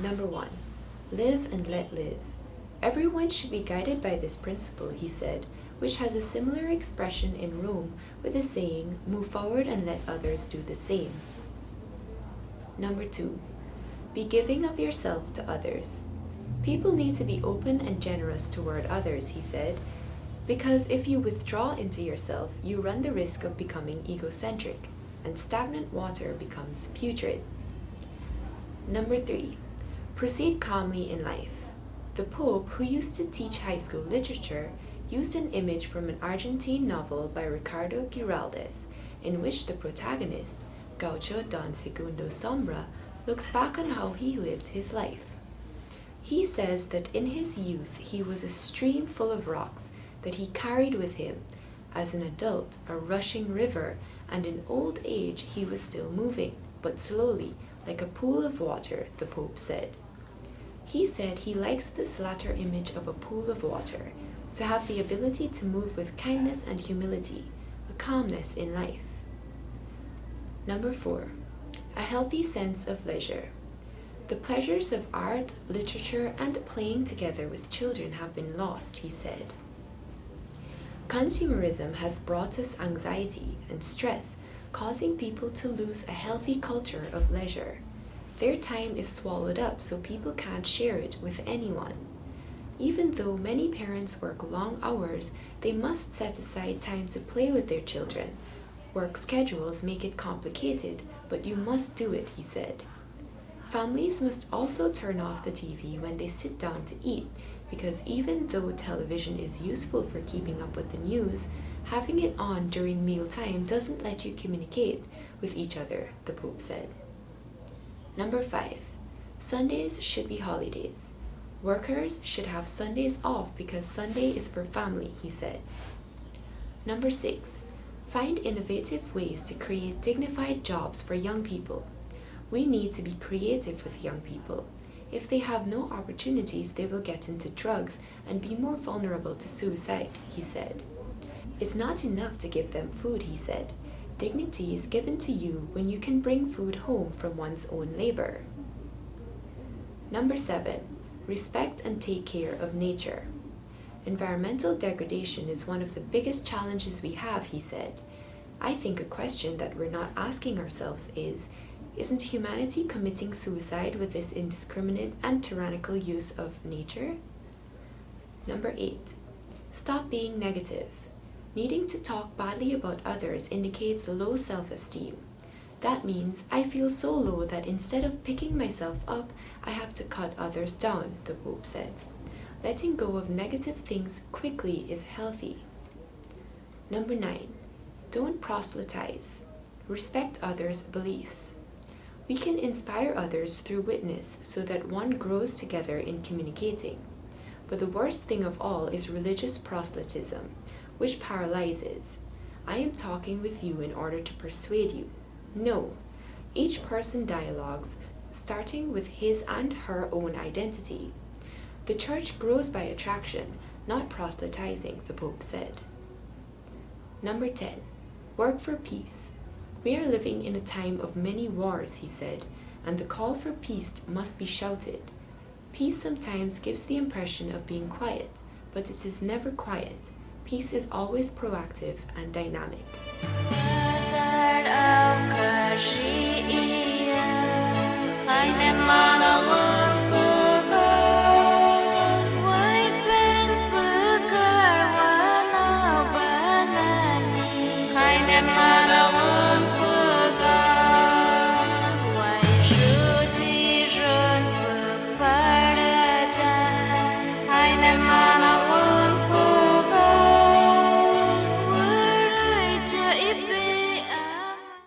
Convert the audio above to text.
Number 1. Live and let live. Everyone should be guided by this principle, he said, which has a similar expression in Rome with the saying, move forward and let others do the same. Number 2. Be giving of yourself to others. People need to be open and generous toward others, he said, because if you withdraw into yourself, you run the risk of becoming egocentric, and stagnant water becomes putrid. Number 3. Proceed calmly in life. The Pope, who used to teach high school literature, used an image from an Argentine novel by Ricardo Giraldes, in which the protagonist, Gaucho Don Segundo Sombra, looks back on how he lived his life. He says that in his youth he was a stream full of rocks that he carried with him, as an adult a rushing river, and in old age he was still moving, but slowly, like a pool of water, the Pope said. He said he likes this latter image of a pool of water, to have the ability to move with kindness and humility, a calmness in life. Number 4. A healthy sense of leisure. The pleasures of art, literature, and playing together with children have been lost, he said. Consumerism has brought us anxiety and stress, causing people to lose a healthy culture of leisure. Their time is swallowed up so people can't share it with anyone. Even though many parents work long hours, they must set aside time to play with their children. Work schedules make it complicated, but you must do it, he said. Families must also turn off the TV when they sit down to eat, because even though television is useful for keeping up with the news, having it on during mealtime doesn't let you communicate with each other, the Pope said. Number 5. Sundays should be holidays. Workers should have Sundays off because Sunday is for family, he said. Number 6. Find innovative ways to create dignified jobs for young people. We need to be creative with young people. If they have no opportunities, they will get into drugs and be more vulnerable to suicide, he said. It's not enough to give them food, he said. Dignity is given to you when you can bring food home from one's own labor. Number 7. Respect and take care of nature. Environmental degradation is one of the biggest challenges we have, he said. I think a question that we're not asking ourselves is, isn't humanity committing suicide with this indiscriminate and tyrannical use of nature? Number 8. Stop being negative. Needing to talk badly about others indicates low self-esteem. That means I feel so low that instead of picking myself up, I have to cut others down, the Pope said. Letting go of negative things quickly is healthy. Number 9. Don't proselytize. Respect others' beliefs. We can inspire others through witness so that one grows together in communicating. But the worst thing of all is religious proselytism, which paralyzes. I am talking with you in order to persuade you. No. Each person dialogues, starting with his and her own identity. The church grows by attraction, not proselytizing, the Pope said. Number 10. Work for peace. We are living in a time of many wars, he said, and the call for peace must be shouted. Peace sometimes gives the impression of being quiet, but it is never quiet. Peace is always proactive and dynamic. Hai men